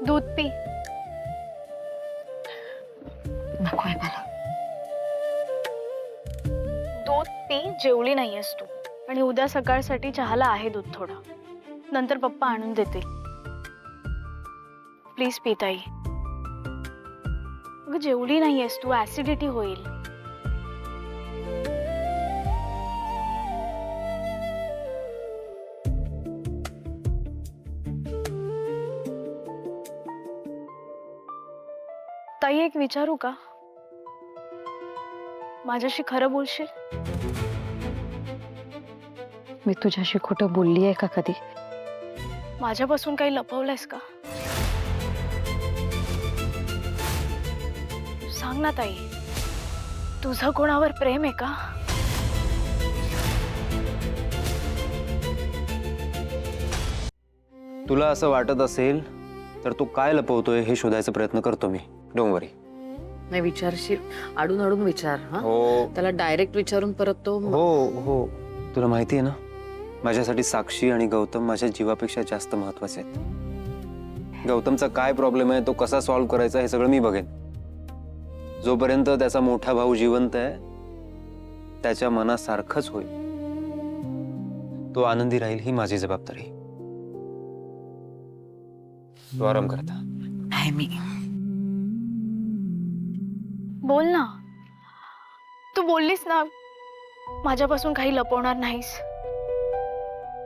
दूध पी. नकोय मला. दूध पी. जेवली नाहीयेस तू. आणि उद्या सकाळसाठी चहाला आहे दूध थोडं. नंतर पप्पा आणून देतील. प्लीज पी ताई. अगं जेवली नाहीयेस तू, ऍसिडिटी होईल. ताई एक विचारू का? माझ्याशी खरं बोलशील? मी तुझ्याशी खोटं बोलली आहे का कधी? माझ्यापासून काही लपवलंयस का? सांग ना ताई, तुझं कोणावर प्रेम आहे का? तुला असं वाटत असेल तर तू काय लपवतोय हे शोधायचा प्रयत्न करतो मी. डोंट वरी. नाही विचारशील, अडून अडून विचार. हा हो त्याला डायरेक्ट विचारून परत तो हो हो तुला माहिती आहे ना, माझ्यासाठी साक्षी आणि गौतम माझ्या जीवापेक्षा जास्त महत्वाचे आहेत. गौतमचा काय प्रॉब्लेम आहे, तो कसा सॉल्व्ह करायचा हे सगळं मी बघेन. जोपर्यंत त्याचा मोठा भाऊ जिवंत आहे त्याच्या मनासारखंच होईल. तो आनंदी राहील ही माझी जबाबदारी. तो आराम करता. नाही मी बोल ना. तू बोललीस ना माझ्यापासून काही लपवणार नाहीस.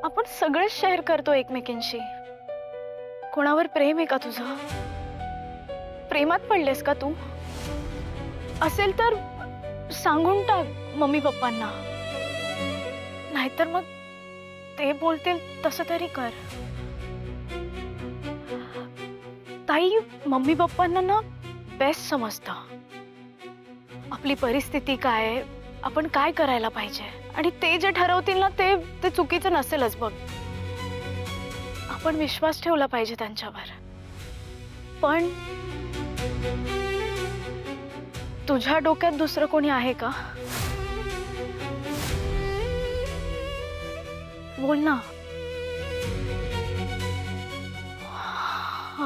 आपण सगळं शेअर करतो एकमेकींशी. कोणावर प्रेम आहे का तुझं? प्रेमात पडलेस का तू? असेल तर सांगून टाक मम्मी पप्पांना. नाहीतर मग ते बोलतील तसं तरी कर. ताई मम्मी पप्पांना ना बेस्ट समजतं. आपली परिस्थिती काय आहे, आपण काय करायला पाहिजे, आणि ते जे ठरवतील ना ते चुकीचं नसेलच बघ. आपण विश्वास ठेवला पाहिजे त्यांच्यावर. पण तुझ्या डोक्यात दुसरं कोणी आहे का? बोल ना.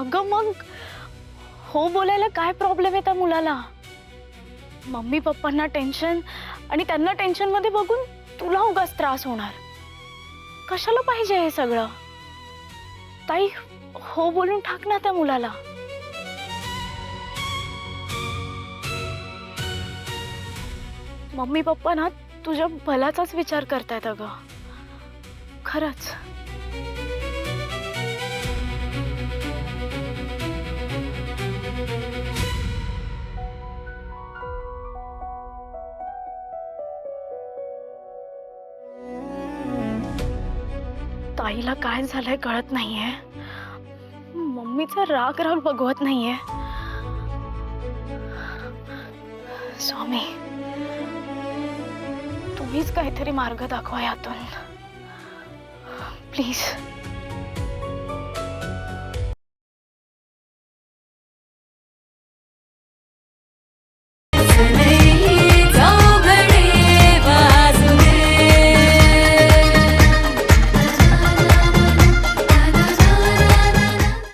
अगं मग हो बोलायला काय प्रॉब्लेम आहे त्या मुलाला? मम्मी पप्पांना टेन्शन आणि त्यांना टेन्शन मध्ये बघून तुला उगाच त्रास होणार. कशाला पाहिजे हे सगळं? ताई हो बोलून टाक ना त्या मुलाला. मम्मी पप्पा ना तुझ्या भल्याचाच विचार करतायत अगं. खरंच. ताईला काय झालंय कळत नाहीये. मम्मीचा राग राग बघवत नाहीये. स्वामी तुम्हीच काहीतरी मार्ग दाखवा यातून प्लीज.